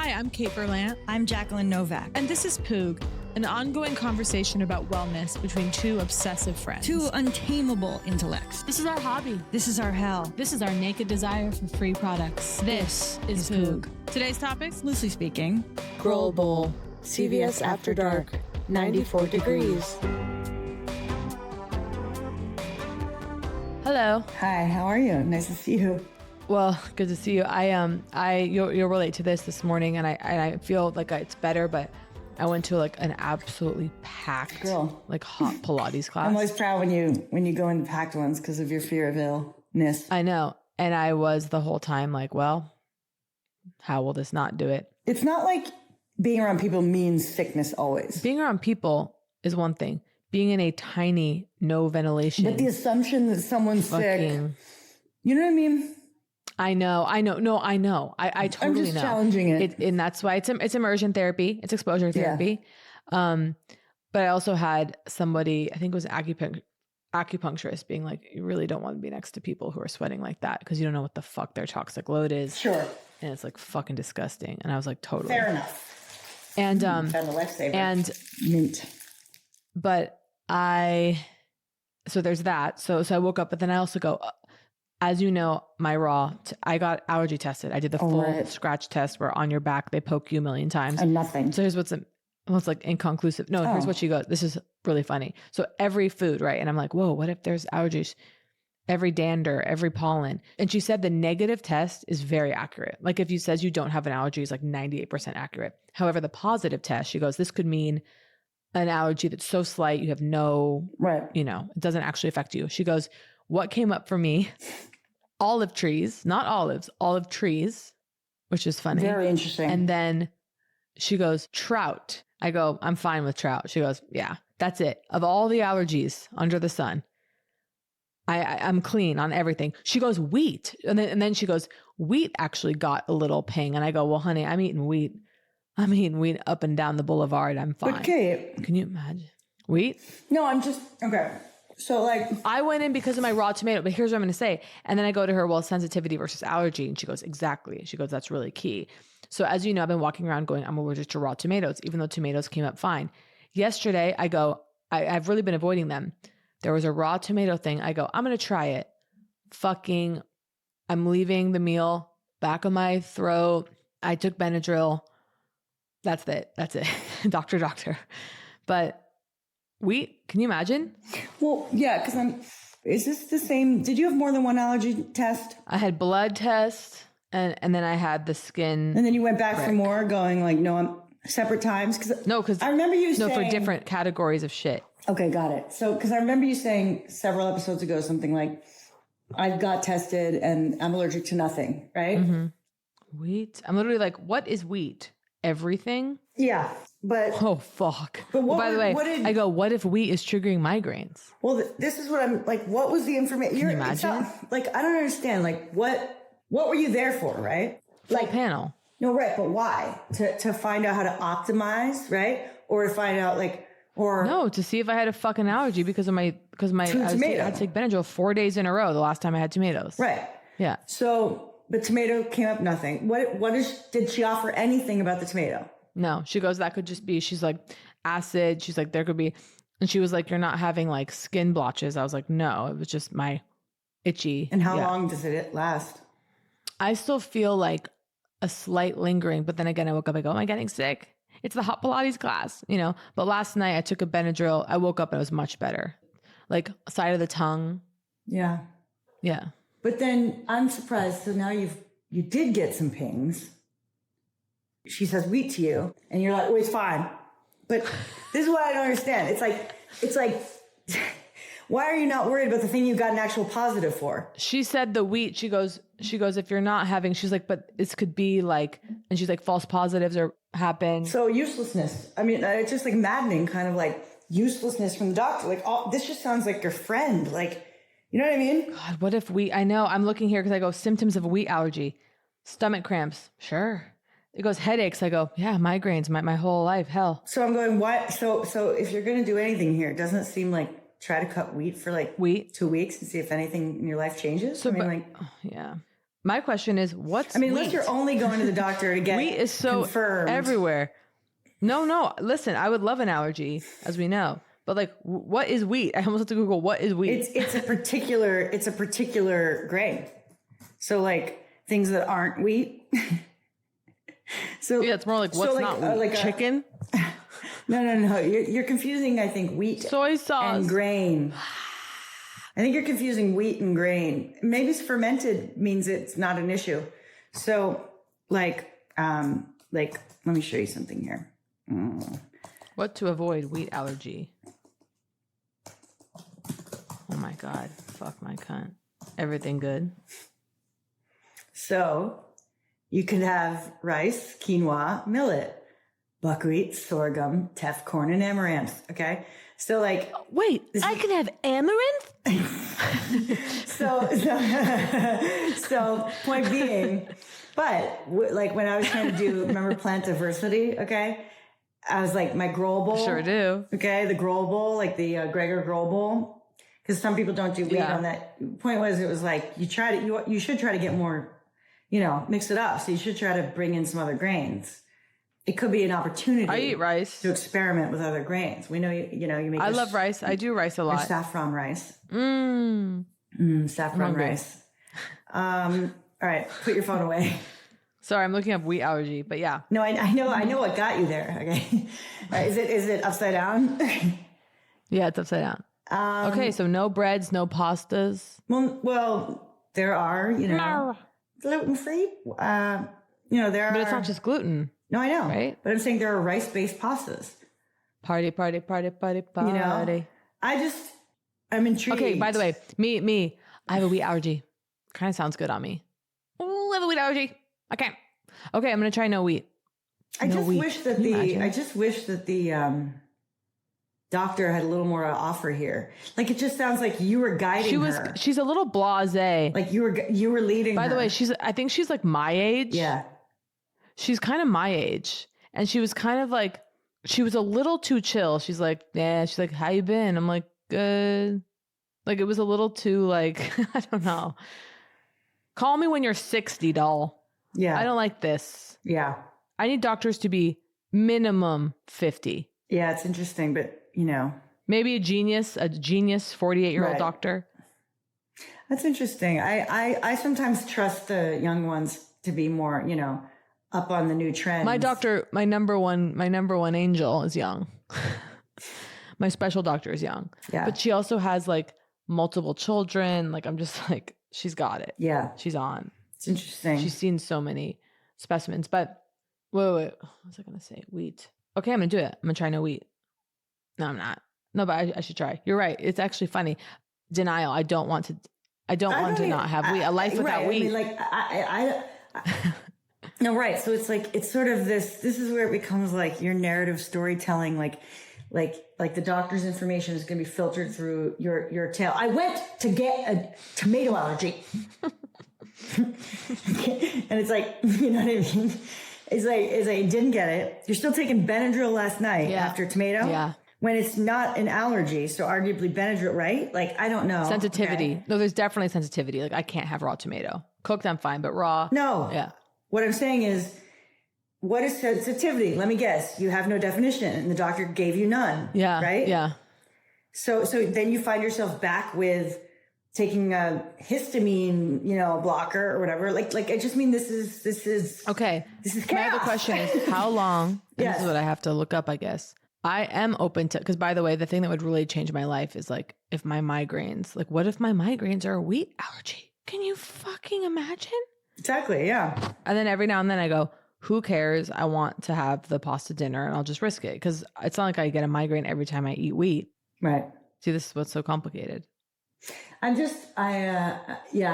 Hi, I'm Kate Berlant. I'm Jacqueline Novak. And this is Poog, an ongoing conversation about wellness between two obsessive friends. Two untamable intellects. This is our hobby. This is our hell. This is our naked desire for free products. This is Poog. Today's topics? Loosely speaking, Growl Bowl, CVS After Dark, 94 degrees. Hello. Hi, how are you? Nice to see you. Well, good to see you. You'll relate to this morning, and I feel like it's better, but I went to like an absolutely packed, like hot Pilates class. I'm always proud when you go into packed ones because of your fear of illness. I know, and I was the whole time like, well, how will this not do it? It's not like being around people means sickness always. Being around people is one thing. Being in a tiny, no ventilation. But the assumption that someone's sick, you know what I mean? I know. No, I know. I totally know. I'm just challenging it. And that's why it's immersion therapy. It's exposure therapy. Yeah. But I also had somebody, I think it was an acupuncturist being like, you really don't want to be next to people who are sweating like that because you don't know what the fuck their toxic load is. Sure. And it's like fucking disgusting. And I was like, totally. Fair enough. And, found a lifesaver. And mint. But so there's that. So I woke up, but then I also go, as you know, I got allergy tested. I did the full scratch test where on your back, they poke you a million times. And nothing. So here's what's like inconclusive. No, here's what she goes. This is really funny. So every food, right? And I'm like, whoa, what if there's allergies? Every dander, every pollen. And she said the negative test is very accurate. Like if you says you don't have an allergy, it's like 98% accurate. However, the positive test, she goes, this could mean an allergy that's so slight, you have no, it doesn't actually affect you. She goes, what came up for me? Olive trees, not olives, olive trees, which is funny. Very interesting. And then she goes, trout. I go, I'm fine with trout. She goes, yeah, that's it. Of all the allergies under the sun, I'm clean on everything. She goes, wheat. And then she goes, wheat actually got a little ping. And I go, well, honey, I'm eating wheat up and down the boulevard. I'm fine. Okay. Can you imagine? Wheat? No, I'm just, okay. So like. I went in because of my raw tomato, but here's what I'm going to say. And then I go to her, well, sensitivity versus allergy. And she goes, exactly. She goes, that's really key. So as you know, I've been walking around going, I'm allergic to raw tomatoes, even though tomatoes came up fine. Yesterday, I go, I've really been avoiding them. There was a raw tomato thing. I go, I'm going to try it. I'm leaving the meal back of my throat. I took Benadryl. That's it. Doctor. But wheat, can you imagine? Well, yeah, because is this the same? Did you have more than one allergy test? I had blood test and then I had the skin. And then you went back for more going like, no, I'm separate times. Because I remember you saying. No, for different categories of shit. Okay, got it. So, because I remember you saying several episodes ago, something like, I got tested and I'm allergic to nothing, right? Mm-hmm. Wheat. I'm literally like, what is wheat? Everything? Yeah, but... Oh, fuck. But by the way, I go, what if wheat is triggering migraines? Well, this is what I'm... Like, what was the information? Can you imagine? Like, I don't understand. Like, what were you there for, right? Like panel. No, right, but why? To find out how to optimize, right? Or to find out, like... No, to see if I had a fucking allergy because I had to take Benadryl 4 days in a row the last time I had tomatoes. Right. Yeah. So... The tomato came up nothing. Did she offer anything about the tomato? No, she goes, that could just be, she's like acid. She's like, there could be, and she was like, you're not having like skin blotches. I was like, no, it was just my itchy. And how long does it last? I still feel like a slight lingering, but then again, I woke up, I go, am I getting sick? It's the hot Pilates class, but last night I took a Benadryl. I woke up and it was much better. Like side of the tongue. Yeah. Yeah. But then I'm surprised. So now you did get some pings. She says wheat to you, and you're like, "Oh, it's fine." But this is what I don't understand. It's like, why are you not worried about the thing you got an actual positive for? She said the wheat. She goes, if you're not having, she's like, but this could be like, and she's like, false positives or happen. So uselessness. I mean, it's just like maddening, kind of like uselessness from the doctor. Like, this just sounds like your friend. Like. You know what I mean? God, what if I know, I'm looking here because I go, symptoms of wheat allergy, stomach cramps. Sure. It goes headaches. I go, yeah, migraines, my whole life, hell. So I'm going, why? So if you're going to do anything here, it doesn't seem like try to cut wheat for like 2 weeks and see if anything in your life changes. So, yeah. My question is, what's wheat? unless you're only going to the doctor to get wheat is so confirmed. everywhere. No. Listen, I would love an allergy, as we know. But like, what is wheat? I almost have to Google what is wheat. It's a particular grain. So like things that aren't wheat. So yeah, it's more like what's not wheat? Like chicken? No. You're confusing, I think, wheat, soy sauce, and grain. I think you're confusing wheat and grain. Maybe it's fermented means it's not an issue. So like let me show you something here. What to avoid wheat allergy? Oh my God. Fuck my cunt. Everything good? So you could have rice, quinoa, millet, buckwheat, sorghum, teff, corn, and amaranth. Okay. So like, wait, I can have amaranth? So point being, but like when I was trying to do, remember plant diversity? Okay. I was like my Grohl bowl. Sure do. Okay. The Grohl bowl, like the Gregor Grohl bowl. Cause some people don't do wheat on that. Point was, it was like, you should try to get more, mix it up. So you should try to bring in some other grains. It could be an opportunity. I eat rice to experiment with other grains. We know you make. I love rice. I do rice a lot. Saffron rice. Saffron hungry. rice. All right, put your phone away. Sorry, I'm looking up wheat allergy, but yeah. No, I know what got you there. Okay, is it upside down? Yeah, it's upside down. Okay, so no breads, no pastas. Well, there are gluten free. There are. But it's not just gluten. No, I know. Right? But I'm saying there are rice-based pastas. Party. I'm intrigued. Okay, by the way, me, I have a wheat allergy. Kind of sounds good on me. Oh, I have a wheat allergy. Okay, I'm going to try no wheat. I just wish that the doctor had a little more to offer here. Like, it just sounds like you were guiding her. She's a little blasé. Like you were leading her. By the way, I think she's like my age. Yeah. She's kind of my age. And she was kind of like, she was a little too chill. She's like, yeah. She's like, how you been? I'm like, good. Like, it was a little too like, I don't know. Call me when you're 60, doll. Yeah. I don't like this. Yeah. I need doctors to be minimum 50. Yeah, it's interesting, but maybe a genius 48-year-old doctor. That's interesting. I sometimes trust the young ones to be more, up on the new trends. My doctor, my number one angel is young. My special doctor is young. Yeah. But she also has like multiple children. Like, I'm just like, she's got it. Yeah. She's on. It's interesting. She's seen so many specimens. But wait. What was I going to say? Wheat. Okay, I'm going to do it. I'm going to try no wheat. No, I'm not. No, but I should try. You're right. It's actually funny. Denial. I don't want to not have wheat. A life without wheat. I no, right. So it's like, it's sort of this is where it becomes like your narrative storytelling, like the doctor's information is going to be filtered through your tail. I went to get a tomato allergy. And it's like, you know what I mean? It's like, didn't get it. You're still taking Benadryl last night after tomato. Yeah. When it's not an allergy. So arguably Benadryl, right? Like, I don't know. Sensitivity. Okay. No, there's definitely sensitivity. Like, I can't have raw tomato. Cooked, I'm fine, but raw. No. Yeah. What I'm saying is, what is sensitivity? Let me guess. You have no definition, and the doctor gave you none. Yeah. Right? Yeah. So then you find yourself back with taking a histamine, blocker or whatever. Like I just mean, this is okay. This is chaos. My other question is, how long? Yes. This is what I have to look up, I guess. I am open to, because by the way, the thing that would really change my life is like, if my migraines, like what if my migraines are a wheat allergy? Can you fucking imagine? Exactly. Yeah. And then every now and then I go, who cares? I want to have the pasta dinner and I'll just risk it. Because it's not like I get a migraine every time I eat wheat. Right. See, this is what's so complicated. I'm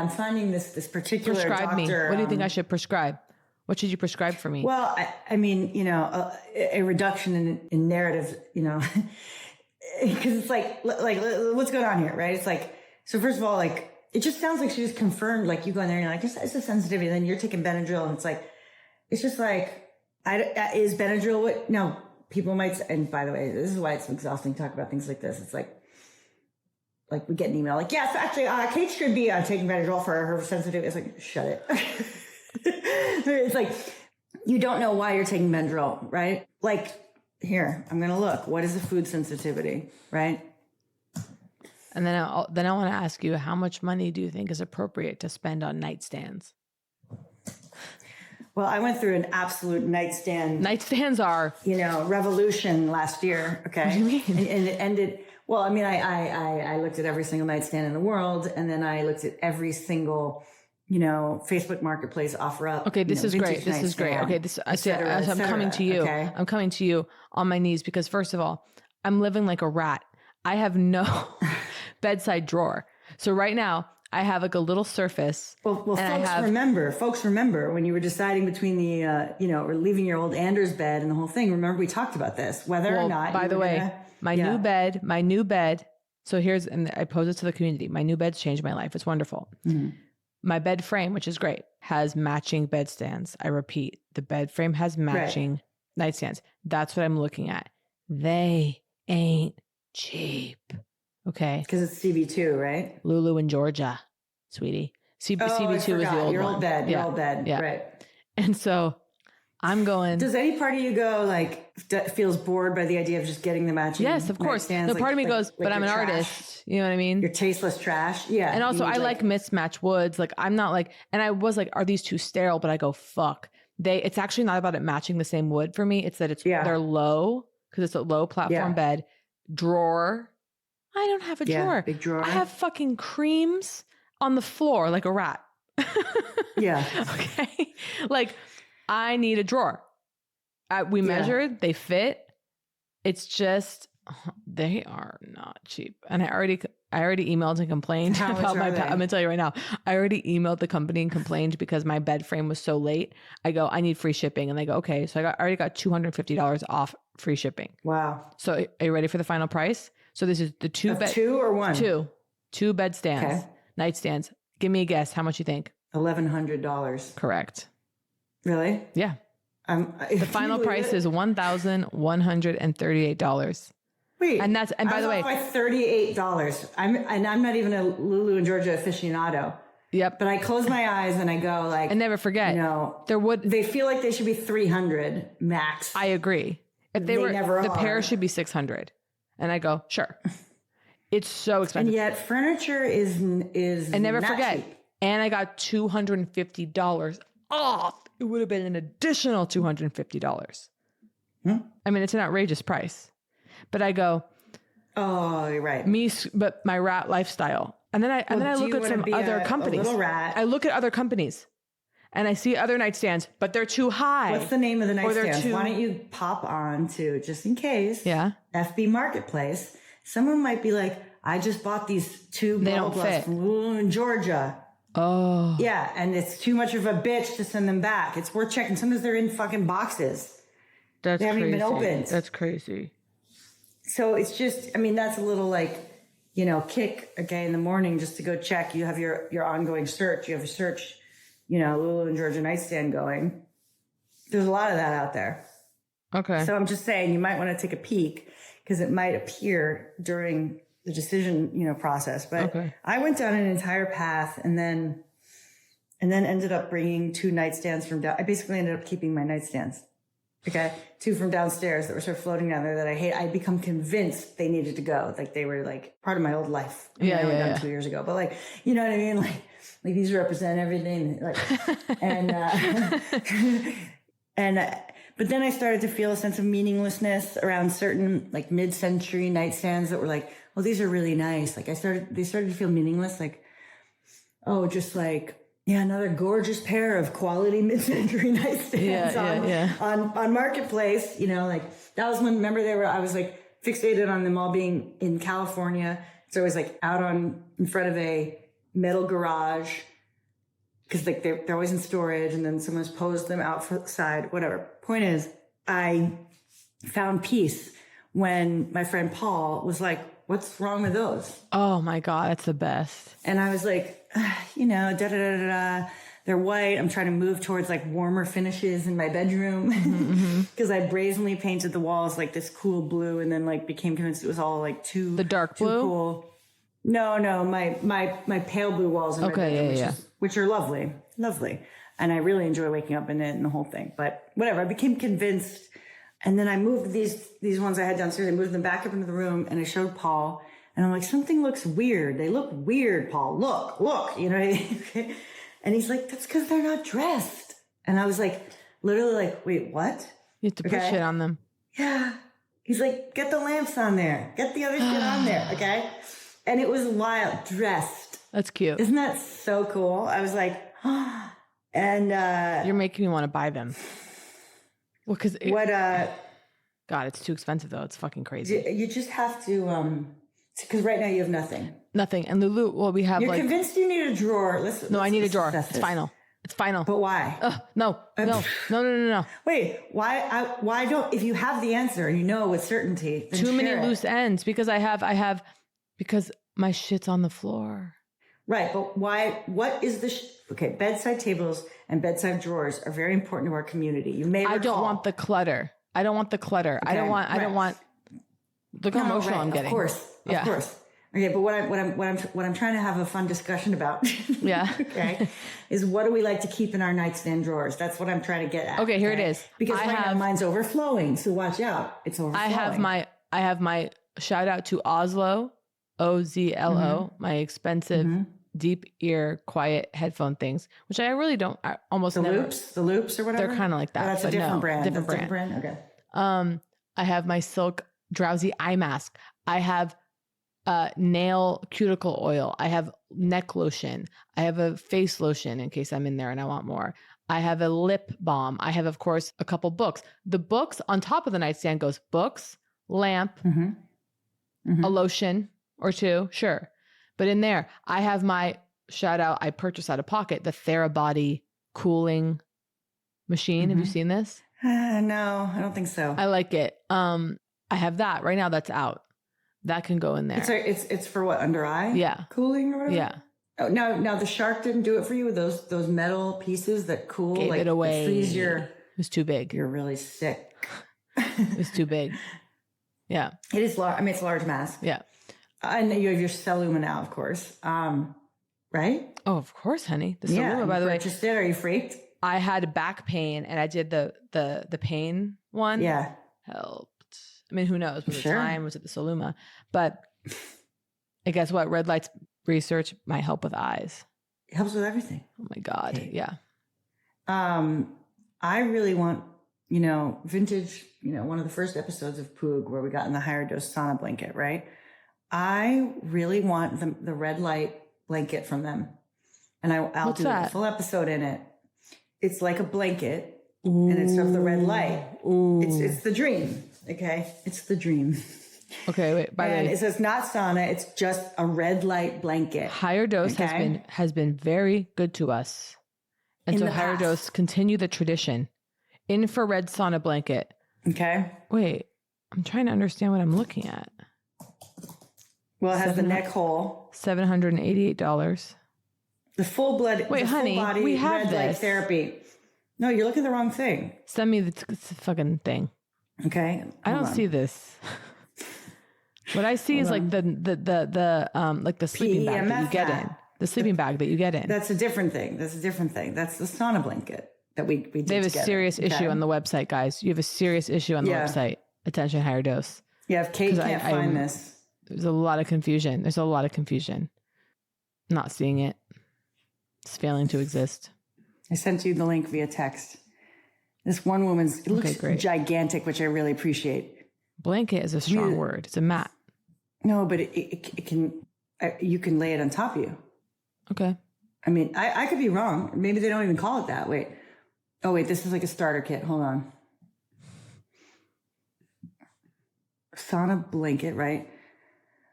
finding this particular Prescribe doctor. me. What do you think I should prescribe? What should you prescribe for me? Well, I mean, a reduction in narrative, because it's like what's going on here, right? It's like, so first of all, like, it just sounds like she just confirmed, like, you go in there and you're like, it's a sensitivity. And then you're taking Benadryl and it's like, it's just like, is Benadryl what? No, people might, and by the way, this is why it's exhausting to talk about things like this. It's like like we get an email like, yes, actually, Kate should be taking Benadryl for her sensitivity. It's like, shut it. It's like, you don't know why you're taking Benadryl, right? Like, here, I'm going to look. What is the food sensitivity, right? And then I want to ask you, how much money do you think is appropriate to spend on nightstands? Well, I went through an absolute nightstand. Nightstands are, revolution last year. Okay. What do you mean? And it ended. Well, I mean, I looked at every single nightstand in the world, and then I looked at every single, Facebook Marketplace offer up. Okay, this is great. This is great. Okay, I'm coming to you. Okay. I'm coming to you on my knees because first of all, I'm living like a rat. I have no bedside drawer. So right now I have like a little surface. Well, folks remember when you were deciding between the, or leaving your old Anders bed and the whole thing. Remember we talked about this, whether or not. By the way, my new bed. So and I pose it to the community. My new bed's changed my life. It's wonderful. Mm-hmm. My bed frame, which is great, has matching bedstands. I repeat, the bed frame has matching nightstands. That's what I'm looking at. They ain't cheap. Okay. Because it's CB2, right? Lulu in Georgia, sweetie. CB2 is the old your one. Old bed. Your old bed. Yeah. Right. And so I'm going. Does any part of you go feels bored by the idea of just getting the matching? Yes, of course. No, part of me goes, but I'm an artist. You know what I mean? You're tasteless trash. Yeah. And also I like mismatched woods. Like I'm not like, and I was like, are these too sterile? But I go, fuck. It's actually not about it matching the same wood for me. It's that they're low because it's a low platform bed. Drawer. I don't have a drawer. Big drawer. I have fucking creams on the floor like a rat. Yeah. Okay. Like I need a drawer. We measured, they fit. It's just, they are not cheap. And I already emailed and complained about my bed. I'm going to tell you right now. I already emailed the company and complained because my bed frame was so late. I go, I need free shipping. And they go, okay. So I already got $250 off free shipping. Wow. So are you ready for the final price? So this is the two or one? Two bed stands, nightstands. Give me a guess. How much you think? $1,100. Correct. Really? Yeah. The final price is $1,138. Wait, and by the way, $38. I'm not even a Lulu and Georgia aficionado. Yep. But I close my eyes and I go like, and never forget. They feel like they should be $300 max. I agree. If they never the pair should be $600. And I go, sure. It's so expensive. And yet furniture is and never forget. Cheap. And I got $250 off. It would have been an additional $250. I mean, it's an outrageous price. But I go, oh, you're right. But my rat lifestyle. And then I look at some other companies. A little rat? I look at other companies and I see other nightstands, but they're too high. What's the name of the nightstand? Why don't you pop on to, just in case, FB Marketplace. Someone might be like, I just bought these two bubble gloves from Lulu in Georgia. Oh. Yeah, and it's too much of a bitch to send them back. It's worth checking. Sometimes they're in fucking boxes. They haven't even been opened. That's crazy. So it's just, I mean, that's a little kick, okay, in the morning just to go check. You have your ongoing search. You have a search, Lulu and Georgia nightstand going. There's a lot of that out there. Okay. So I'm just saying you might want to take a peek because it might appear during the decision, process. But I went down an entire path and then ended up bringing two nightstands from down. I basically ended up keeping my nightstands. Okay. Two from downstairs that were sort of floating down there that I hate. I'd become convinced they needed to go. Like they were like part of my old life. I went down 2 years ago, but you know what I mean? Like these represent everything. But then I started to feel a sense of meaninglessness around certain mid-century nightstands that were well, these are really nice. They started to feel meaningless. Another gorgeous pair of quality mid-century nightstands on Marketplace. That was when, remember I was fixated on them all being in California. So I was out in front of a metal garage because they're always in storage, and then someone's posed them outside, whatever. Point is, I found peace when my friend Paul was like, what's wrong with those? Oh my God, that's the best. And I was like, they're white. I'm trying to move towards warmer finishes in my bedroom because I brazenly painted the walls this cool blue, and then became convinced it was all too the dark blue. Cool. No, my pale blue walls in my bedroom, which are lovely, lovely. And I really enjoy waking up in it and the whole thing. But whatever, I became convinced. And then I moved these ones I had downstairs. I moved them back up into the room and I showed Paul. And I'm like, something looks weird. They look weird, Paul. Look. You know what I mean? And he's like, that's because they're not dressed. And I was like, literally like, wait, what? You have to put shit on them. Yeah. He's like, get the lamps on there. Get the other shit on there. Okay. And it was wild. Dressed. That's cute. Isn't that so cool? I was like, oh. And you're making me want to buy them. Well, because God, it's too expensive though. It's fucking crazy. You just have to because right now you have nothing. Nothing. And Lulu, well, we have You're convinced you need a drawer. I need a drawer. It's final. It's final. But why? No. Wait, why don't, if you have the answer and you know with certainty, then too many loose ends because because my shit's on the floor. Right. But why, what is okay. Bedside tables and bedside drawers are very important to our community. You may recall. I don't want the clutter. Okay. I don't want, look how emotional I'm getting. Of course. Okay, but what I'm trying to have a fun discussion about, yeah, okay, is what do we like to keep in our nightstand drawers? That's what I'm trying to get at. Okay, here it is. Because now mine's overflowing, so watch out. It's overflowing. I have my shout out to Oslo, OZLO, my expensive deep ear quiet headphone things, which I really don't. I almost the never. The loops or whatever. They're kind of like that. That's a different brand. Different brand. Okay. I have my silk drowsy eye mask. I have nail cuticle oil. I have neck lotion. I have a face lotion in case I'm in there and I want more. I have a lip balm. I have, of course, a couple books. The books on top of the nightstand goes books, lamp, a lotion or two, sure. But in there, I have my shout out. I purchased out of pocket the Therabody cooling machine. Have you seen this? No, I don't think so. I like it. I have that right now. That's out. That can go in there. It's for what, under eye? Yeah. Cooling or whatever? Yeah. Oh, now the Shark didn't do it for you with those metal pieces that cool. Gave it away. Freeze it was too big. You're really sick. It was too big. Yeah. It is large. I mean, it's a large mask. Yeah. And you have your Celluma now, of course. Right? Oh, of course, honey. The Celluma, by the way. Purchased it. Are you freaked? I had back pain and I did the pain one. Yeah. Helped. I mean, who knows? Was it time? Was it the Celluma? But I guess what? Red lights research might help with eyes. It helps with everything. Oh my God. Okay. Yeah. I really want, vintage, one of the first episodes of Poog where we got in the higher dose sauna blanket, right? I really want the red light blanket from them. And I'll do a full episode in it. It's like a blanket. Ooh. And it's of the red light. Ooh. It's the dream. Okay. It's the dream. Okay. Wait, by the way, it says not sauna. It's just a red light blanket. Higher Dose has been very good to us. And so Higher Dose continue the tradition. Infrared sauna blanket. Okay. Wait, I'm trying to understand what I'm looking at. Well, it has the neck hole. $788. The full blood. Wait, honey, full body we have red light therapy. No, you're looking at the wrong thing. Send me the fucking thing. Okay. I don't see this. What I see is like the sleeping bag that you get in. The sleeping bag that you get in. That's a different thing. That's the sauna blanket that we did They have together. A serious issue on the website, guys. You have a serious issue on the website. Attention, Higher Dose. Yeah, if Kate can't find this. There's a lot of confusion. Not seeing it. It's failing to exist. I sent you the link via text. This one woman's, it looks gigantic, which I really appreciate. Blanket is a strong word. It's a mat. No, but it can, you can lay it on top of you. Okay. I mean, I could be wrong. Maybe they don't even call it that. Wait. Oh, wait, this is like a starter kit. Hold on. Sauna blanket, right?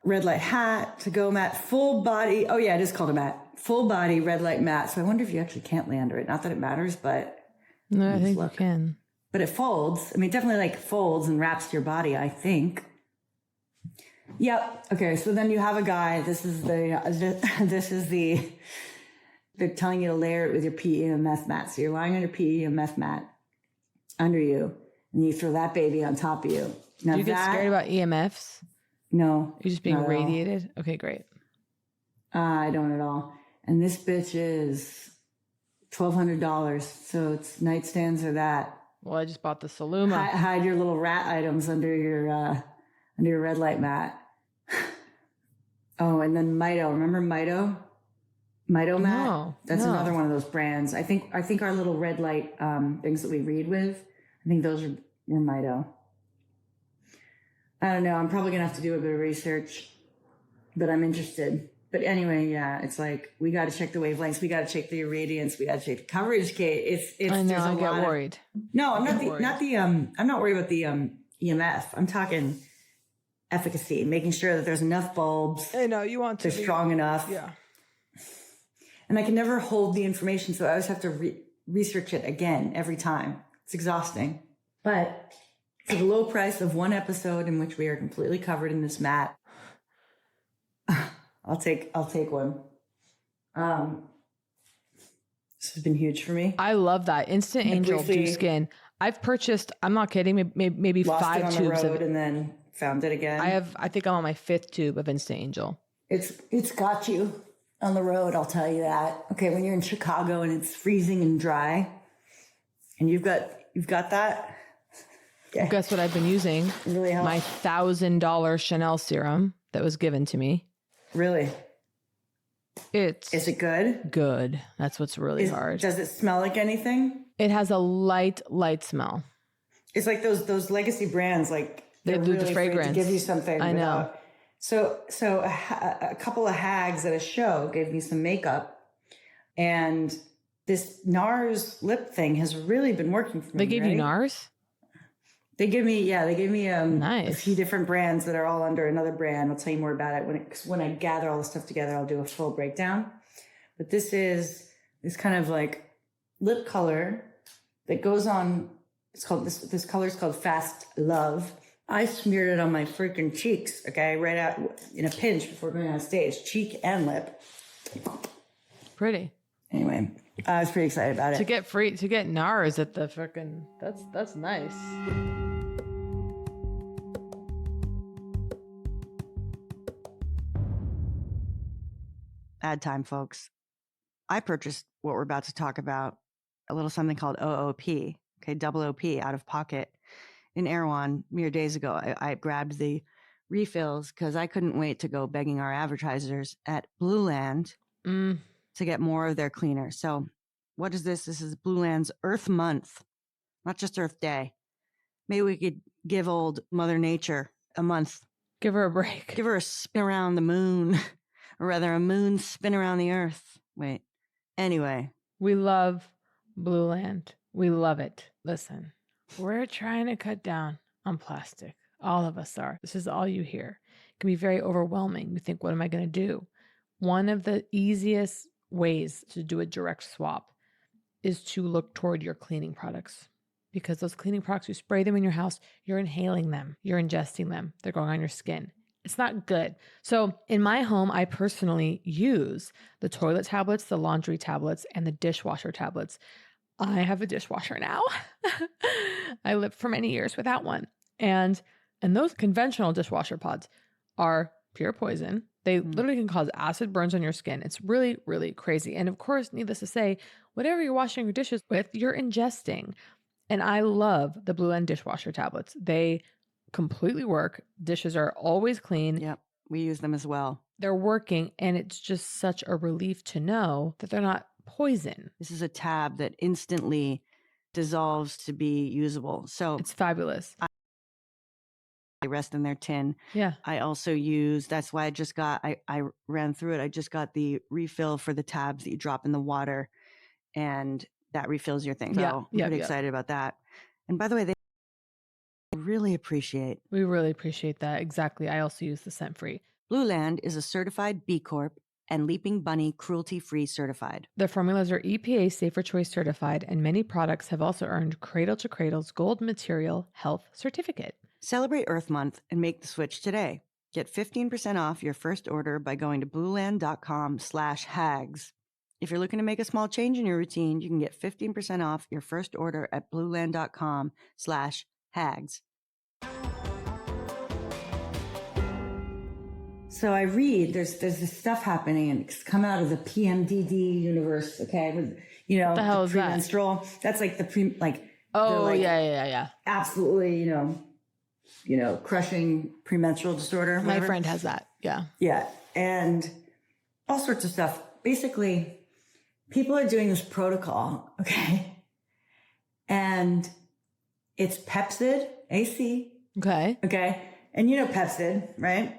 Red light hat, to-go mat, full body. Oh, yeah, it is called a mat. Full body red light mat. So I wonder if you actually can't lay under it. Not that it matters, but. No, I think you can. But it folds. I mean, it definitely like folds and wraps your body, I think. Yep. Okay. So then you have a guy. This is the, they're telling you to layer it with your PE and meth mat. So you're lying on your PE and meth mat under you, and you throw that baby on top of you. Now do you get scared about EMFs? No. You're just being radiated? Okay, great. I don't at all. And this bitch is $1,200. So it's nightstands or that. Well, I just bought the Saluma. Hide your little rat items under your red light mat. Oh, and then Mito. Remember Mito? Mito mat? No, That's no. another one of those brands. I think our little red light things that we read with, I think those were Mito. I don't know. I'm probably going to have to do a bit of research, but I'm interested. But anyway, yeah, it's like, we got to check the wavelengths. We got to check the irradiance. We got to check the coverage, Kate. I know, I get worried. No, I'm not worried about the EMF. I'm talking efficacy, making sure that there's enough bulbs. I know, you want to they're strong enough. Yeah. And I can never hold the information, so I always have to research it again every time. It's exhausting. But for the low price of one episode in which we are completely covered in this mat, I'll take one. This has been huge for me. I love that. Instant Angel Dew Skin. I've purchased, I'm not kidding, maybe lost 5 it on tubes the road of it. and then found it again. I think I'm on my 5th tube of Instant Angel. It's got you on the road, I'll tell you that. Okay, when you're in Chicago and it's freezing and dry, and you've got that. Okay. Guess what I've been using? It really helps. My $1,000 Chanel serum that was given to me. Really? Is it good? Good. That's what's really hard. Does it smell like anything? It has a light smell. It's like those legacy brands, like They they're do really the afraid fragrance. to give you something. I know. So a couple of hags at a show gave me some makeup, and this NARS lip thing has really been working for me. They gave you NARS? They gave me Nice. a few different brands that are all under another brand. I'll tell you more about it when I gather all the stuff together. I'll do a full breakdown. But this is this kind of like lip color that goes on. It's called this color is called Fast Love. I smeared it on my freaking cheeks. Okay, right out in a pinch before going on stage, cheek and lip. Pretty. Anyway, I was pretty excited about it. To get NARS at the freaking that's nice. Ad time, folks. I purchased what we're about to talk about, a little something called OOP, okay, double OP, out of pocket in Erewhon mere days ago. I grabbed the refills because I couldn't wait to go begging our advertisers at Blueland to get more of their cleaner. So what is this? This is Blueland's Earth Month, not just Earth Day. Maybe we could give old Mother Nature a month. Give her a break. Give her a spin around the moon. Or rather, a moon spin around the earth. Wait. Anyway. We love Blueland. We love it. Listen, we're trying to cut down on plastic. All of us are. This is all you hear. It can be very overwhelming. You think, what am I going to do? One of the easiest ways to do a direct swap is to look toward your cleaning products. Because those cleaning products, you spray them in your house, you're inhaling them, you're ingesting them, they're going on your skin. It's not good. So in my home, I personally use the toilet tablets, the laundry tablets, and the dishwasher tablets. I have a dishwasher now. I lived for many years without one. And those conventional dishwasher pods are pure poison. They literally can cause acid burns on your skin. It's really, really crazy. And of course, needless to say, whatever you're washing your dishes with, you're ingesting. And I love the Blueland dishwasher tablets. They completely work. Dishes are always clean. Yep. We use them as well. They're working. And it's just such a relief to know that they're not poison. This is a tab that instantly dissolves to be usable. So it's fabulous. I rest in their tin. Yeah. I also use, that's why I ran through it. I just got the refill for the tabs that you drop in the water, and that refills your thing. So I'm pretty excited about that. And by the way, we really appreciate that. Exactly. I also use the scent free. Blueland is a certified B Corp and Leaping Bunny cruelty-free certified. Their formulas are EPA Safer Choice certified, and many products have also earned Cradle to Cradle's Gold Material Health Certificate. Celebrate Earth Month and make the switch today. Get 15% off your first order by going to blueland.com/hags. If you're looking to make a small change in your routine, you can get 15% off your first order at blueland.com/hags. So I read, there's this stuff happening, and it's come out of the PMDD universe, okay? With, you know, the hell is that? premenstrual. That's like Oh, like yeah. absolutely, you know, crushing premenstrual disorder. My friend has that. Yeah. Yeah. And all sorts of stuff. Basically, people are doing this protocol, okay? And it's Pepsid, AC. Okay. Okay. And you know Pepsid, right?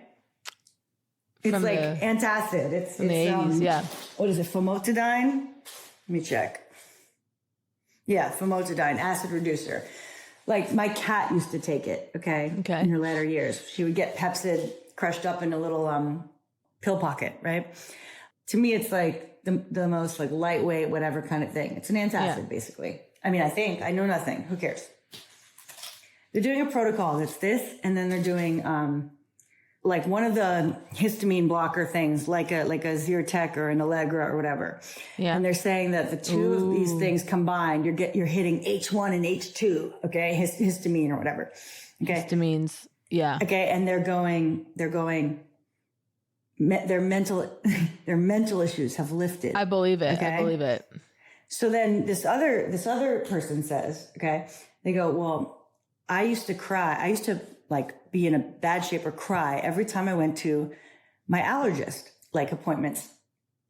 It's From like the antacid. It's the 80s, yeah. What is it? Famotidine? Let me check. Yeah, famotidine, acid reducer. Like my cat used to take it, okay? Okay. In her later years. She would get Pepsid crushed up in a little pill pocket, right? To me, it's like the most like lightweight, whatever kind of thing. It's an antacid, basically. I mean, I know nothing. Who cares? They're doing a protocol that's this, and then they're doing like one of the histamine blocker things, like a Zyrtec or an Allegra or whatever. Yeah. And they're saying that the two of these things combined, you're hitting H1 and H2, okay, histamine or whatever. Okay, histamines, yeah. Okay, and their mental issues have lifted. I believe it. Okay? I believe it. So then this other person says, okay, they go, well, I used to cry. I used to like be in a bad shape or cry every time I went to my allergist, like appointments.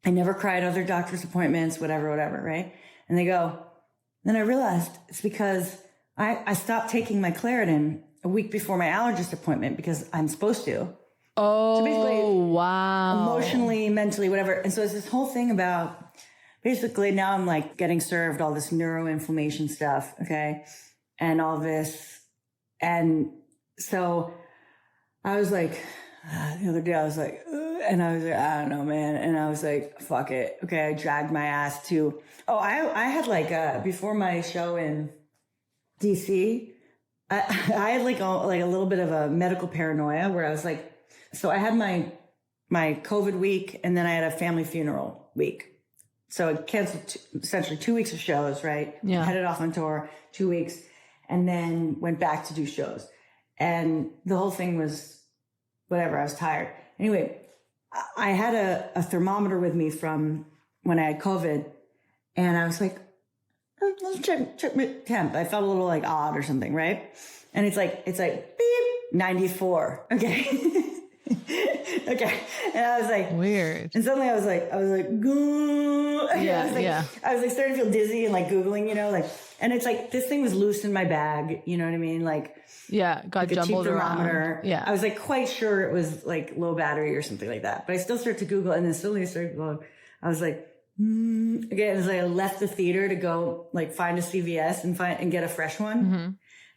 I never cried other doctor's appointments, whatever, right? And they go, then I realized it's because I stopped taking my Claritin a week before my allergist appointment because I'm supposed to. Oh, so basically, wow. Emotionally, mentally, whatever. And so it's this whole thing about basically now I'm like getting served all this neuroinflammation stuff, okay? And all this. And so I was like, the other day I was like, and I was like, I don't know, man. And I was like, fuck it. Okay. I dragged my ass to, I had like, before my show in DC, I had like a little bit of a medical paranoia where I was like, so I had my COVID week and then I had a family funeral week. So I canceled essentially 2 weeks of shows, right? Yeah. Headed off on tour, 2 weeks, and then went back to do shows. And the whole thing was whatever. I was tired. Anyway, I had a thermometer with me from when I had COVID, and I was like, let's check my temp. I felt a little like odd or something, right? And it's like beep, 94. Okay. Okay. And I was like, weird. And suddenly I was like, Goo. Yeah. I was like starting to feel dizzy and like Googling, you know, like, and it's like, this thing was loose in my bag. You know what I mean? Like, yeah, got like jumbled around. Yeah. I was like quite sure it was like low battery or something like that, but I still started to Google, and then suddenly I started going, I was like, again, it was like I left the theater to go like find a CVS and get a fresh one. Mm-hmm.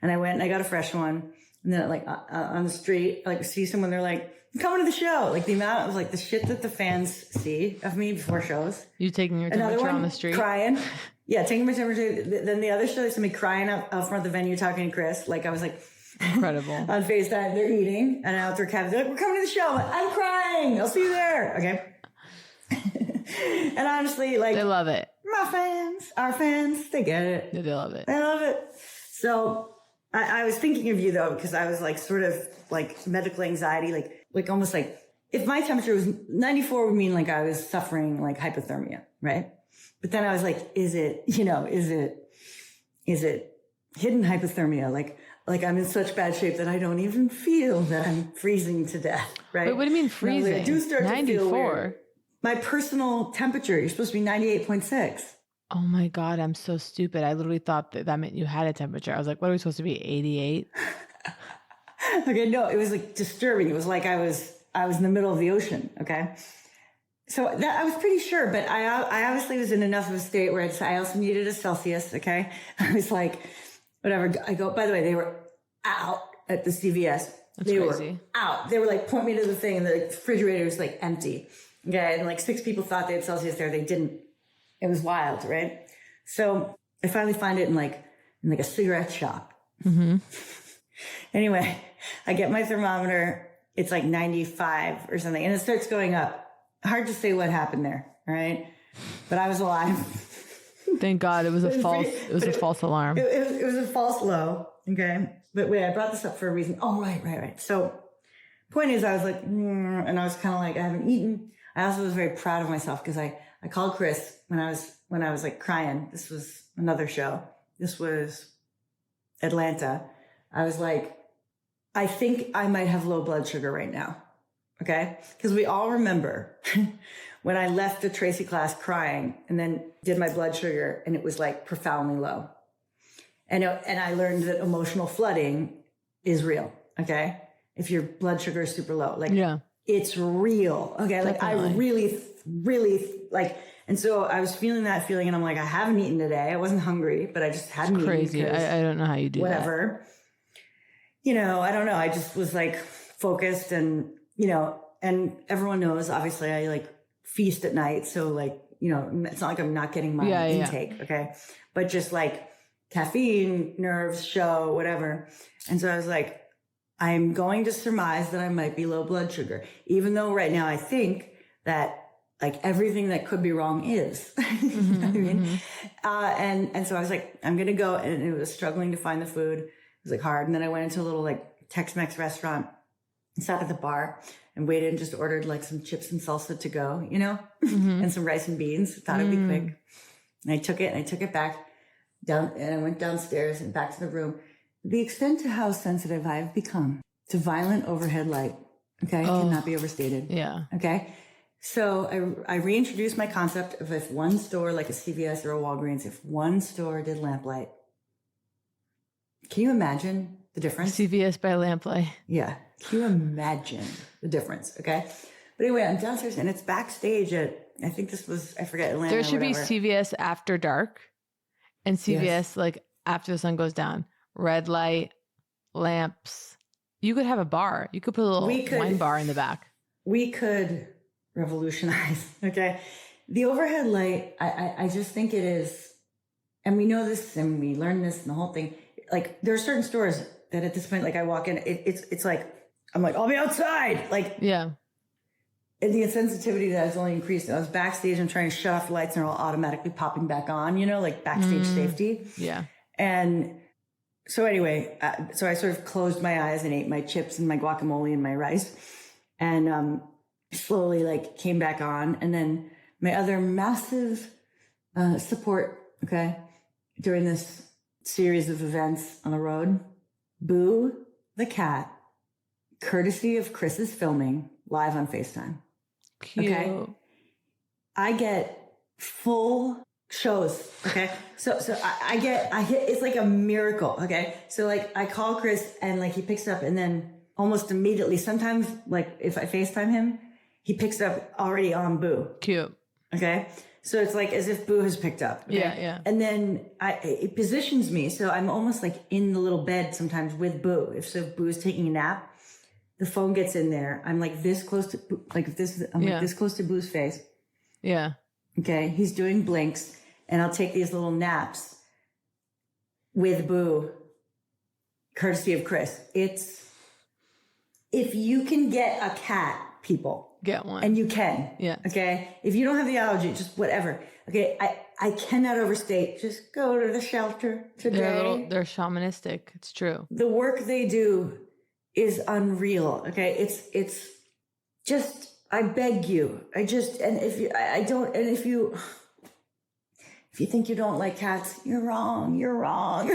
And I went and I got a fresh one. And then like on the street, like see someone, they're like, I'm coming to the show. Like the amount of like the shit that the fans see of me before shows. You taking your temperature on the street? Crying. Yeah, taking my temperature. Then the other show, they saw me crying out front of the venue talking to Chris. Like I was like, incredible. On FaceTime, they're eating. And outdoor cabin, they're like, we're coming to the show. I'm, like, I'm crying. I'll see you there. Okay. And honestly, like. They love it. My fans, our fans, they get it. They love it. They love it. So I was thinking of you though, because I was like sort of like medical anxiety, like almost like if my temperature was 94 would mean like I was suffering like hypothermia, right? But then I was like, is it hidden hypothermia? Like I'm in such bad shape that I don't even feel that I'm freezing to death, right? Wait, what do you mean freezing? No, I do start 94. to feel weird. My personal temperature, you're supposed to be 98.6. Oh my God, I'm so stupid. I literally thought that meant you had a temperature. I was like, what are we supposed to be, 88? Okay, no, it was like disturbing. It was like I was in the middle of the ocean, okay? So that I was pretty sure, but I obviously was in enough of a state where I also needed a Celsius, okay? I was like, whatever. I go, by the way, they were out at the CVS. They crazy. Were out. They were like, point me to the thing, and the refrigerator was like empty. Okay, and like 6 people thought they had Celsius there. They didn't. It was wild, right? So I finally find it in like a cigarette shop. Mm-hmm. Anyway, I get my thermometer. It's like 95 or something, and it starts going up. Hard to say what happened there, right? But I was alive. Thank God, it was a false alarm. It was a false low. Okay, but wait, I brought this up for a reason. Oh, right. So point is, I was like, and I was kind of like, I haven't eaten. I also was very proud of myself because I called Chris when I was like crying. This was another show. This was Atlanta. I was like, I think I might have low blood sugar right now. Okay. Because we all remember when I left the Tracy class crying and then did my blood sugar and it was like profoundly low. And I learned that emotional flooding is real. Okay. If your blood sugar is super low, like it's real. Okay. Like definitely. I really like, and so I was feeling that feeling and I'm like, I haven't eaten today. I wasn't hungry, but I just hadn't eaten. Crazy. I don't know how you do whatever. That. You know, I don't know. I just was like focused and, you know, and everyone knows, obviously I like feast at night. So like, you know, it's not like I'm not getting my intake. Okay. But just like caffeine, nerves, show, whatever. And so I was like, I'm going to surmise that I might be low blood sugar, even though right now I think that like everything that could be wrong is, you know what I mean? And so I was like, I'm going to go, and it was struggling to find the food. It was like hard. And then I went into a little like Tex-Mex restaurant and sat at the bar and waited and just ordered like some chips and salsa to go, you know, and some rice and beans. Thought it'd be quick. And I took it back down, and I went downstairs and back to the room. The extent to how sensitive I've become to violent overhead light, okay, cannot be overstated. Yeah. Okay. So I reintroduced my concept of if one store, like a CVS or a Walgreens, if one store did lamplight, can you imagine the difference? CVS by lamplight. Yeah. Can you imagine the difference? Okay. But anyway, I'm downstairs and it's backstage at, I think this was, I forget, Atlanta. There should be CVS after dark and CVS like after the sun goes down. Red light, lamps. You could have a bar. You could put a little wine bar in the back. We could revolutionize. Okay. The overhead light, I just think it is, and we know this and we learned this and the whole thing. Like there are certain stores that at this point, like I walk in, it's like, I'm like, I'll be outside. Like, yeah. And the insensitivity that has only increased. I was backstage and trying to shut off the lights and they're all automatically popping back on, you know, like backstage safety. Yeah. And so anyway, so I sort of closed my eyes and ate my chips and my guacamole and my rice and, slowly like came back on. And then my other massive, support. Okay. During this series of events on the road, Boo the cat, courtesy of Chris's filming live on FaceTime. Cute. Okay. I get full shows. Okay. So I get, it's like a miracle. Okay. So like I call Chris and like he picks up and then almost immediately, sometimes like if I FaceTime him, he picks up already on Boo. Cute. Okay. So it's like as if Boo has picked up. Okay? Yeah. Yeah. And then it positions me. So I'm almost like in the little bed sometimes with Boo. If Boo's taking a nap, the phone gets in there. I'm like this close to, like this, I'm like this close to Boo's face. Yeah. Okay. He's doing blinks and I'll take these little naps with Boo, courtesy of Chris. It's, if you can get a cat, people. Get one. And you can. Yeah. Okay. If you don't have the allergy, just whatever. Okay. I cannot overstate. Just go to the shelter today. They're shamanistic. It's true. The work they do is unreal. Okay. It's just, I beg you. If you think you don't like cats, you're wrong. You're wrong.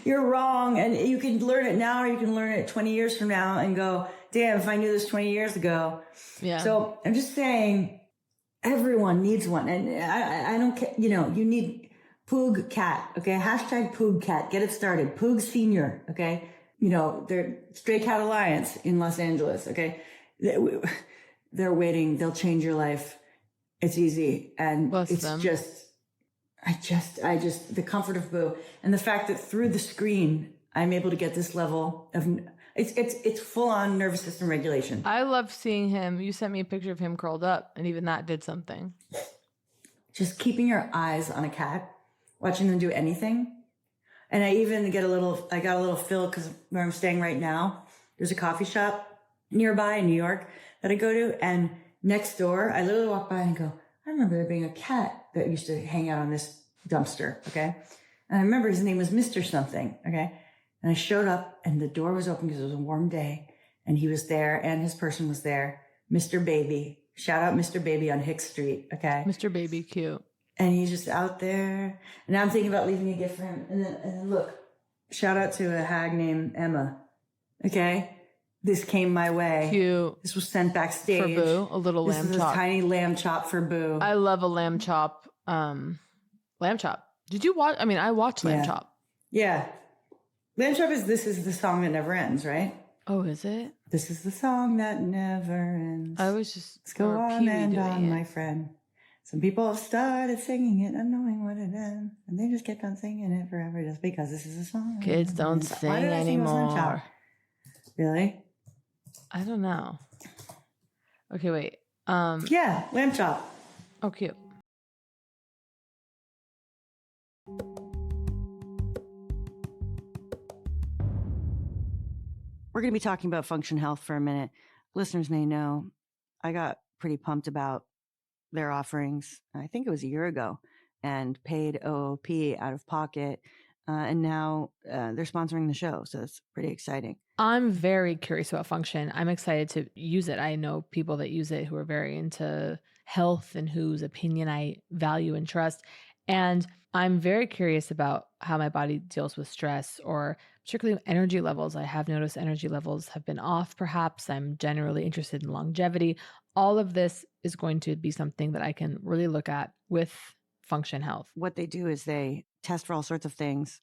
You're wrong. And you can learn it now or you can learn it 20 years from now and go, damn, if I knew this 20 years ago. Yeah. So I'm just saying everyone needs one. And I don't care, you know, you need Poog cat. Okay. Hashtag Poog cat. Get it started. Poog senior. Okay. You know, they're Stray Cat Alliance in Los Angeles. Okay. They're waiting. They'll change your life. It's easy. And it's just, I just, the comfort of Boo and the fact that through the screen, I'm able to get this level of, it's full on nervous system regulation. I love seeing him. You sent me a picture of him curled up and even that did something. Just keeping your eyes on a cat, watching them do anything. And I even got a little feel because where I'm staying right now, there's a coffee shop nearby in New York that I go to. And next door, I literally walk by and go, I remember there being a cat that used to hang out on this dumpster. Okay. And I remember his name was Mr. Something. Okay. And I showed up and the door was open because it was a warm day and he was there and his person was there. Mr. Baby. Shout out Mr. Baby on Hicks Street. Okay. Mr. Baby, cute. And he's just out there. And now I'm thinking about leaving a gift for him. And then look, shout out to a hag named Emma. Okay. This came my way. Cute. This was sent backstage. For Boo, a little lamb This is chop. a tiny lamb chop for Boo. I love a lamb chop. Lamb chop. Did you watch? I mean, I watched Lamb Chop. Yeah. Lamb chop is This Is the Song That Never Ends, right? Oh, is it? This is the song that never ends. I was just Let's go on and on, my friend. Some people have started singing it, not knowing what it ends, and they just kept on singing it forever just because this is a song. Kids don't sing anymore. Really? I don't know. Okay, wait. Yeah, lamb chop. Oh, cute. We're going to be talking about Function Health for a minute. Listeners may know I got pretty pumped about their offerings. I think it was a year ago, and paid OOP out of pocket. And now they're sponsoring the show. So that's pretty exciting. I'm very curious about Function. I'm excited to use it. I know people that use it who are very into health and whose opinion I value and trust. And I'm very curious about how my body deals with stress, or particularly energy levels. I have noticed energy levels have been off, perhaps. I'm generally interested in longevity. All of this is going to be something that I can really look at with Function Health. What they do is they test for all sorts of things.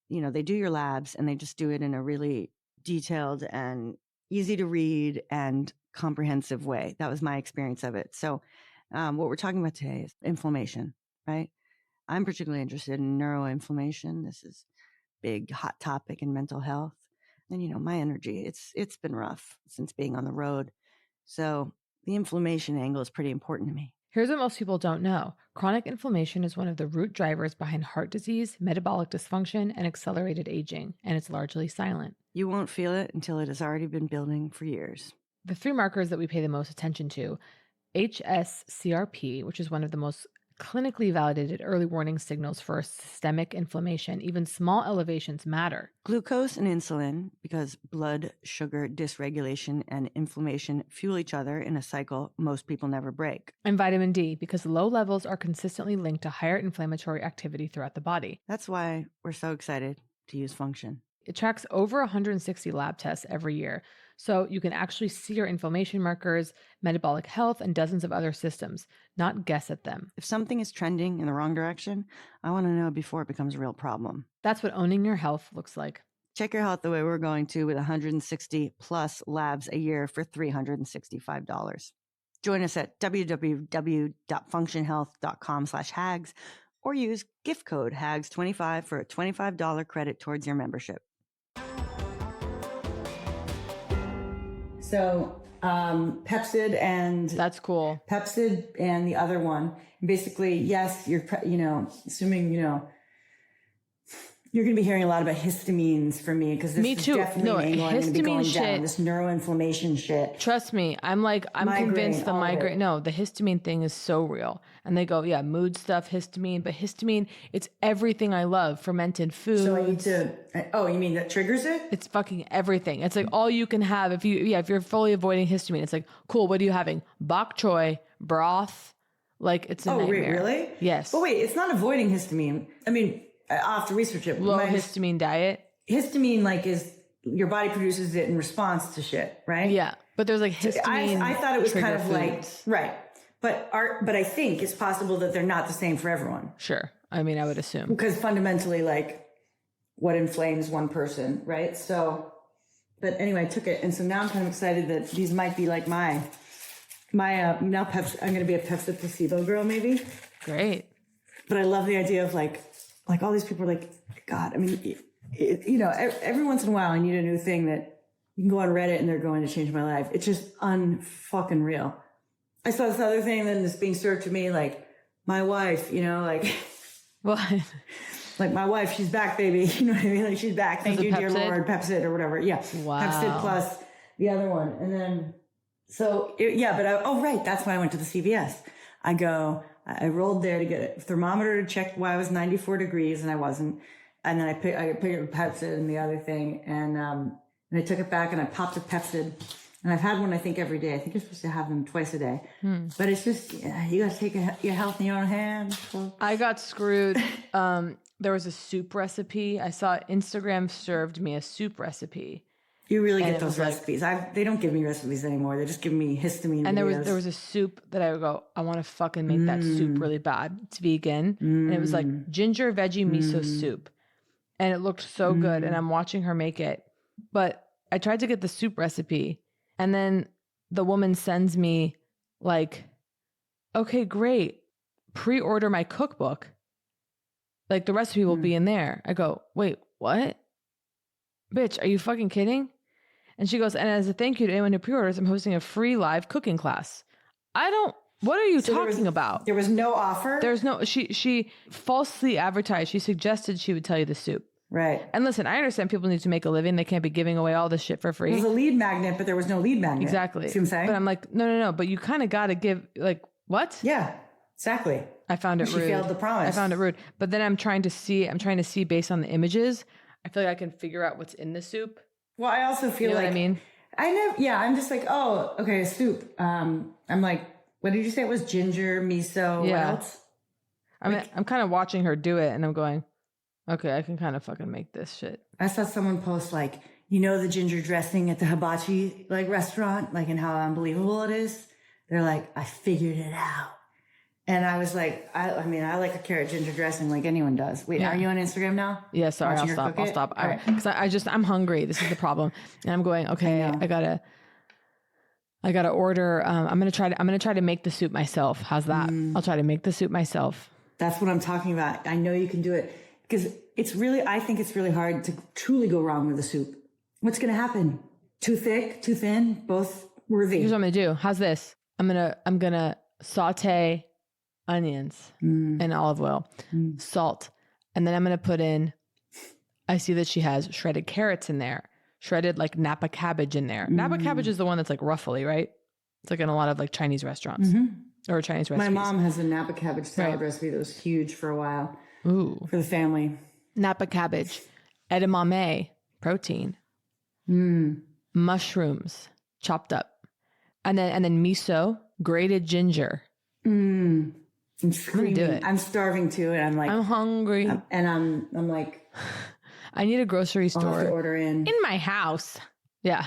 You know, they do your labs and they just do it in a really detailed and easy to read and comprehensive way. That was my experience of it. So what we're talking about today is inflammation, right? I'm particularly interested in neuroinflammation. This is big hot topic in mental health. And you know, my energy, it's been rough since being on the road. So the inflammation angle is pretty important to me. Here's what most people don't know. Chronic inflammation is one of the root drivers behind heart disease, metabolic dysfunction, and accelerated aging, and it's largely silent. You won't feel it until it has already been building for years. The three markers that we pay the most attention to, HSCRP, which is one of the most clinically validated early warning signals for systemic inflammation. Even small elevations matter. Glucose and insulin, because blood sugar dysregulation and inflammation fuel each other in a cycle most people never break. And vitamin D, because low levels are consistently linked to higher inflammatory activity throughout the body. That's why we're so excited to use Function. It tracks over 160 lab tests every year. So you can actually see your inflammation markers, metabolic health, and dozens of other systems, not guess at them. If something is trending in the wrong direction, I want to know before it becomes a real problem. That's what owning your health looks like. Check your health the way we're going to with 160 plus labs a year for $365. Join us at www.functionhealth.com/hags or use gift code HAGS25 for a $25 credit towards your membership. So Pepsid and That's cool. Pepsid and the other one. Basically, yes, you're, assuming, you're going to be hearing a lot about histamines from me because this Me is too. definitely No, an angle I'm going to be going histamine down. shit. This neuroinflammation shit. Trust me, I'm Migraine, convinced the all of it. migraine. No, the histamine thing is so real. And they go, yeah, mood stuff, histamine. But histamine, it's everything I love. Fermented foods. So I need to. Oh, you mean that triggers it? It's fucking everything. It's like all you can have if you're fully avoiding histamine. It's like, cool, what are you having? Bok choy, broth. Like it's a Oh, nightmare. really? Yes. But wait, it's not avoiding histamine. I mean, I'll have to research it. Low histamine diet. Histamine, is your body produces it in response to shit, right? Yeah. But there's like histamine. I thought it was kind trigger of foods. right. But I think it's possible that they're not the same for everyone. Sure. I mean, I would assume. Because fundamentally, what inflames one person, right? So, but anyway, I took it. And so now I'm kind of excited that these might be like my now I'm going to be a Pepsi placebo girl maybe. Great. But I love the idea of like all these people are like, God, I mean, every once in a while I need a new thing that you can go on Reddit and they're going to change my life. It's just unfucking real. I saw this other thing then that's being served to me, like my wife, What? like my wife, she's back, baby. You know what I mean? Like she's back. Thank you, dear Pepsid? Lord, Pepsid or whatever. Yeah. Wow. Pepsid plus the other one. And then, that's why I went to the CVS. I rolled there to get a thermometer to check why I was 94 degrees and I wasn't. And then I picked up Pepsid and the other thing. And, and I took it back and I popped a Pepsid. And I've had one, I think, every day. I think you're supposed to have them twice a day. But it's just, you got to take your health in your own hands. I got screwed. There was a soup recipe. I saw Instagram served me a soup recipe. You really get those recipes. They don't give me recipes anymore. They just give me histamine and videos. there was a soup that I would go, I want to fucking make that soup really bad. It's vegan. And it was like ginger veggie miso soup. And it looked so good. And I'm watching her make it. But I tried to get the soup recipe. And then the woman sends me like, okay, great. Pre-order my cookbook. Like the recipe will be in there. I go, wait, what? Bitch, are you fucking kidding? And she goes, and as a thank you to anyone who pre-orders, I'm hosting a free live cooking class. What are you talking about? There was no offer? There's no, she falsely advertised. She suggested she would tell you the soup. Right. And listen, I understand people need to make a living. They can't be giving away all this shit for free. There's a lead magnet, but there was no lead magnet. Exactly. See what I'm saying? But I'm like, no. But you kind of got to give, like, what? Yeah, exactly. I found it rude. She failed the promise. I found it rude. But then I'm trying to see based on the images. I feel like I can figure out what's in the soup. Well, I also feel You know like, what I mean? I'm just like, oh, okay, a soup. I'm like, what did you say it was? Ginger, miso, Yeah. what else? I'm kind of watching her do it and I'm going, okay, I can kind of fucking make this shit. I saw someone post like, the ginger dressing at the hibachi like restaurant, like, and how unbelievable it is. They're like, I figured it out. And I was like, I mean, I like a carrot ginger dressing like anyone does. Wait, Yeah. Are you on Instagram now? Yeah, sorry, Watching I'll her cook stop. it? All right. Because I'm hungry. This is the problem. And I'm going, okay, I know. I gotta order. I'm gonna try to make the soup myself. How's that? I'll try to make the soup myself. That's what I'm talking about. I know you can do it because I think it's really hard to truly go wrong with a soup. What's going to happen? Too thick, too thin, both worthy. Here's what I'm gonna do. How's this? I'm gonna saute onions and olive oil, salt, and then I'm gonna put in. I see that she has shredded carrots in there, shredded like Napa cabbage in there. Napa cabbage is the one that's like ruffly, right? It's like in a lot of like Chinese restaurants or Chinese recipes. My mom has a Napa cabbage salad recipe that was huge for a while. Ooh, For the family. Napa cabbage, edamame, protein, mushrooms chopped up, and then miso, grated ginger. I'm screaming. do it. I'm starving too, and I'm like, I'm hungry. I'm like, I need a grocery I'll have to store order in. in my house. Yeah.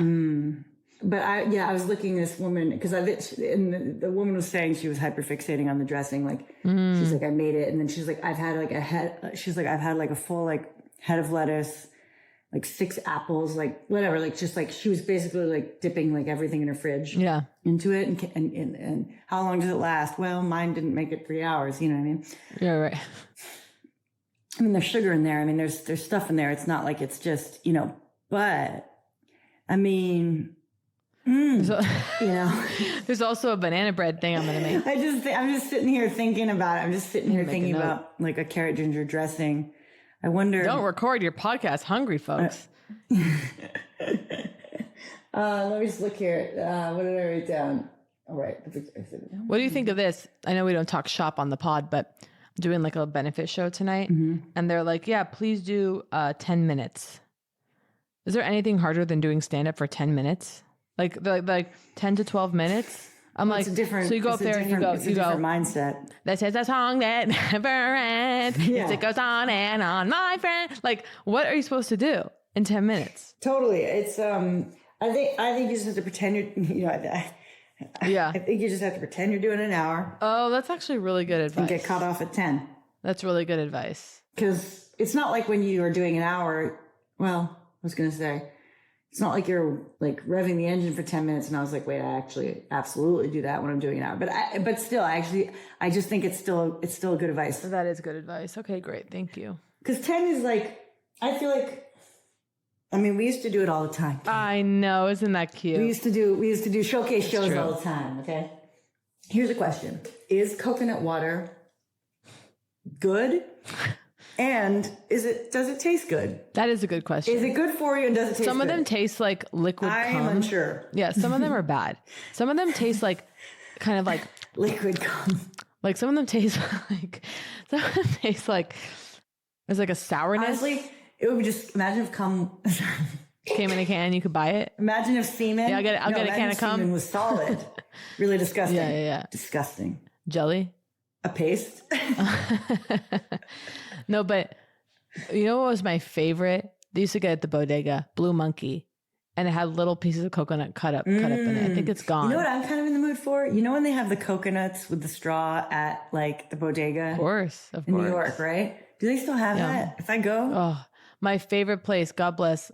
But I was looking at this woman because the woman was saying she was hyperfixating on the dressing. Like she's like, I made it, and then she's like, I've had like a head. She's like, I've had like a full like head of lettuce, like 6 apples, like whatever. Like just like she was basically like dipping like everything in her fridge. Yeah. Into it, and how long does it last? Well, mine didn't make it 3 hours. You know what I mean? Yeah. Right. I mean, there's sugar in there. I mean, there's stuff in there. It's not like it's just but I mean. So, there's also a banana bread thing I'm gonna make. I'm just sitting here thinking about it. I'm just sitting here thinking about like a carrot ginger dressing. I wonder. Don't record your podcast hungry, folks. Let me just look here. What did I write down? All right. What do you think of this? I know we don't talk shop on the pod, but I'm doing like a benefit show tonight, and they're like, "Yeah, please do 10 minutes." Is there anything harder than doing stand up for 10 minutes? Like 10 to 12 minutes. I'm like, so you go up there and you go, mindset. This is a song that never ends. It goes on and on, my friend. Like, what are you supposed to do in 10 minutes? Totally. It's I think you just have to pretend Yeah. I think you just have to pretend you're doing an hour. Oh, that's actually really good advice. And get caught off at 10. That's really good advice. Because it's not like when you are doing an hour. Well, I was gonna say. It's not like you're like revving the engine for 10 minutes. And I was like, wait, I actually absolutely do that when I'm doing an hour. But still, I just think it's still good advice. That is good advice. Okay, great. Thank you. Because 10 is like, I feel like, I mean, we used to do it all the time. I know. Isn't that cute? We used to do showcase shows all the time. Okay. Here's a question. Is coconut water good? And does it taste good? That is a good question. Is it good for you and does it taste good? Some of them taste like liquid cum. I'm unsure. Yeah, some of them are bad. Some of them taste like kind of like liquid cum. Like some of them taste like there's like a sourness. Honestly, it would be just imagine if cum Came in a can. You could buy it. Imagine if semen. Yeah, I'll get a can of cum. Semen was solid. Really disgusting. Yeah. Disgusting. Jelly. A paste. No, but you know what was my favorite? They used to get at the bodega, Blue Monkey, and it had little pieces of coconut cut up in it. I think it's gone. You know what I'm kind of in the mood for? You know when they have the coconuts with the straw at like the bodega? Of course. In New York, right? Do they still have that? If I go? Oh, my favorite place, God bless.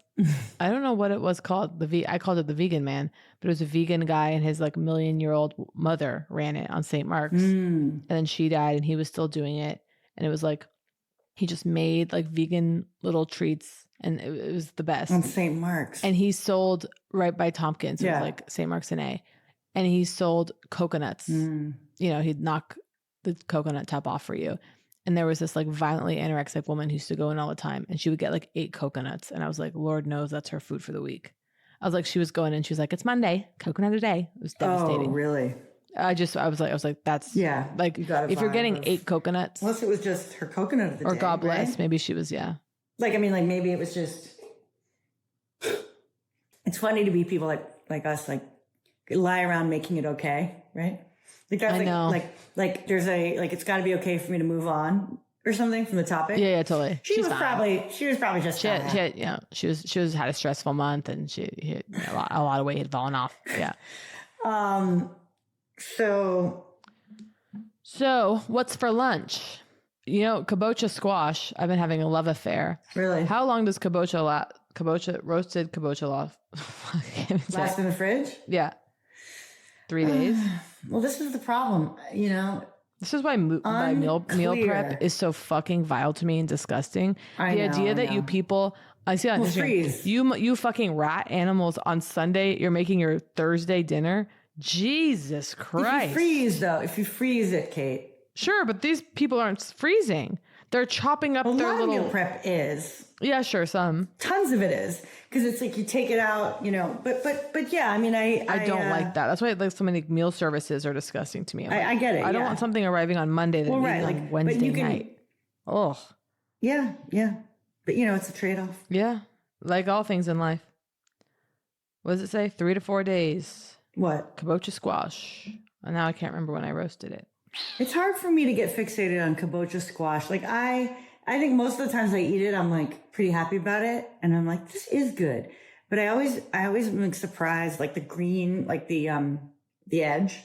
I don't know what it was called. I called it the Vegan Man, but it was a vegan guy and his like 1,000,000-year-old mother ran it on St. Mark's. And then she died and he was still doing it. And it was like, he just made like vegan little treats and it was the best. On St. Mark's. And he sold right by Tompkins. It was like St. Mark's and A. And he sold coconuts. You know, he'd knock the coconut top off for you. And there was this like violently anorexic woman who used to go in all the time and she would get like 8 coconuts. And I was like, Lord knows that's her food for the week. I was like, she was going in. She was like, it's Monday, coconut a day. It was devastating. Oh, really? I was like, that's like, if you're getting 8 coconuts. Unless it was just her coconut of the day. Or God bless, right? maybe she was, Like, I mean, like maybe it was just, it's funny to be people like us, like lie around making it okay, right? Like that's I know. like there's it's got to be okay for me to move on or something from the topic. Yeah, totally. She was fine. probably just she had a stressful month and she a lot of weight had fallen off. Yeah. So what's for lunch? You know, kabocha squash. I've been having a love affair. Really? How long does roasted kabocha last in the fridge? Yeah. 3 days. Well, this is the problem. You know, this is why meal prep is so fucking vile to me and disgusting. The idea that you people, I see on Instagram, you fucking rat animals on Sunday, you're making your Thursday dinner. Jesus Christ. If you freeze it, Kate. Sure, but these people aren't freezing. They're chopping up their little... meal prep is. Yeah, sure, some. Tons of it is. Because it's like you take it out, you know. But yeah, I mean, I don't like that. That's why like so many meal services are disgusting to me. Like, I get it. I don't want something arriving on Monday that on Wednesday night. Oh. Yeah. But you know, it's a trade-off. Yeah. Like all things in life. What does it say? 3 to 4 days. What? Kabocha squash. And now I can't remember when I roasted it. It's hard for me to get fixated on kabocha squash. Like I think most of the times I eat it, I'm like pretty happy about it. And I'm like, this is good. But I always am like surprised, like the green, like the edge,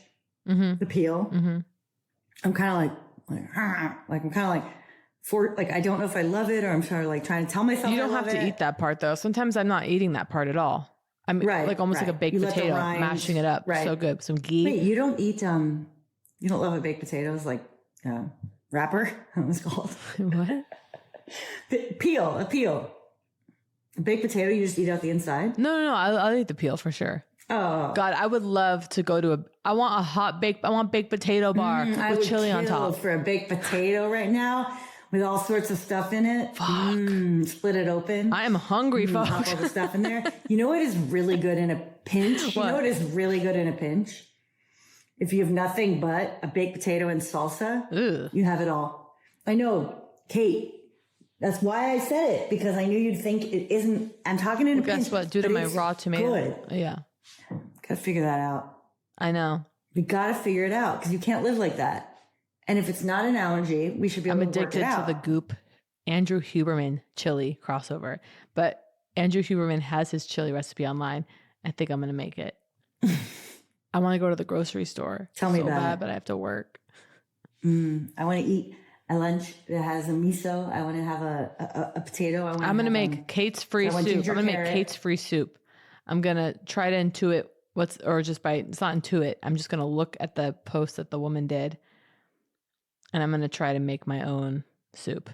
the peel. I'm kind of I'm kind of like, I don't know if I love it or I'm sort of like trying to tell myself you don't have to eat that part though. Sometimes I'm not eating that part at all. I'm like almost like a baked potato, mashing it up. So good. Some ghee. Wait, you don't eat, you don't love a baked potato? It's like wrapper? What was it called? What? A peel. A baked potato, you just eat out the inside? No. I'll eat the peel for sure. Oh God, I would love to go to I want baked potato bar with chili on top. For a baked potato right now with all sorts of stuff in it. Fuck. Split it open. I am hungry, folks. Pop all the stuff in there. You know what is really good in a pinch? You know what is really good in a pinch? If you have nothing but a baked potato and salsa, you have it all. I know, Kate. That's why I said it, because I knew you'd think it isn't. I'm talking in a pinch. Guess what? Due to my raw tomato. Good. Yeah. Gotta figure that out. I know. We gotta figure it out because you can't live like that. And if it's not an allergy, we should be able to work it out. I'm addicted to the Goop Andrew Huberman chili crossover. But Andrew Huberman has his chili recipe online. I think I'm going to make it. I want to go to the grocery store. Tell me about it. But I have to work. I want to eat a lunch that has a miso. I want to have a potato. I'm going to make Kate's free soup. I'm going to make Kate's free soup. I'm going to try to intuit it's not intuit. I'm just going to look at the post that the woman did. And I'm going to try to make my own soup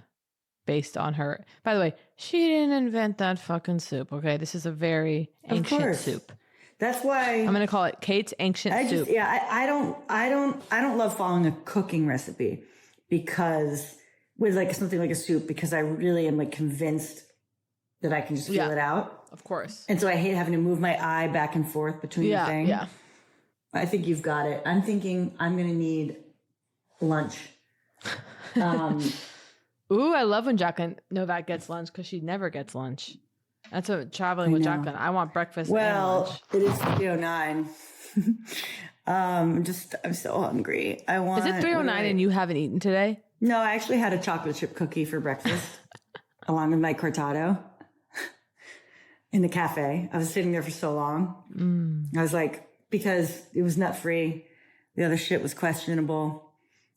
based on her. By the way, she didn't invent that fucking soup. Okay. This is a very ancient soup. That's why I'm going to call it Kate's ancient soup. I don't love following a cooking recipe because with like something like a soup, because I really am like convinced that I can just feel it out. Of course. And so I hate having to move my eye back and forth between the thing. Yeah. I think you've got it. I'm thinking I'm going to need lunch. Ooh, I love when Jacqueline Novak gets lunch because she never gets lunch. That's what traveling with know. Jacqueline. I want breakfast and Well, lunch. it is 3:09. I'm so hungry. I want. Is it 3:09 and you haven't eaten today? No, I actually had a chocolate chip cookie for breakfast along with my cortado in the cafe. I was sitting there for so long. I was like, because it was nut free. The other shit was questionable.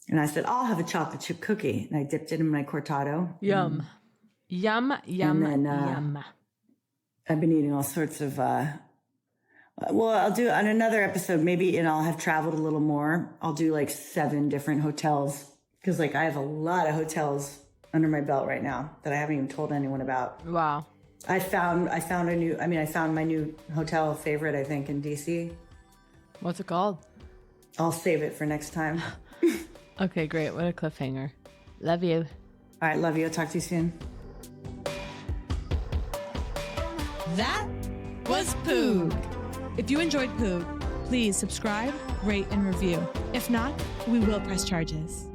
And I said, I'll have a chocolate chip cookie. And I dipped it in my cortado. Yum. Yum, yum, And then, yum. I've been eating all sorts of, well, I'll do on another episode, maybe, and I'll have traveled a little more. I'll do like 7 different hotels. Cause like I have a lot of hotels under my belt right now that I haven't even told anyone about. Wow. I found my new hotel favorite, I think, in DC. What's it called? I'll save it for next time. Okay, great. What a cliffhanger. Love you. All right, love you. I'll talk to you soon. That was Poog. If you enjoyed Poog, please subscribe, rate, and review. If not, we will press charges.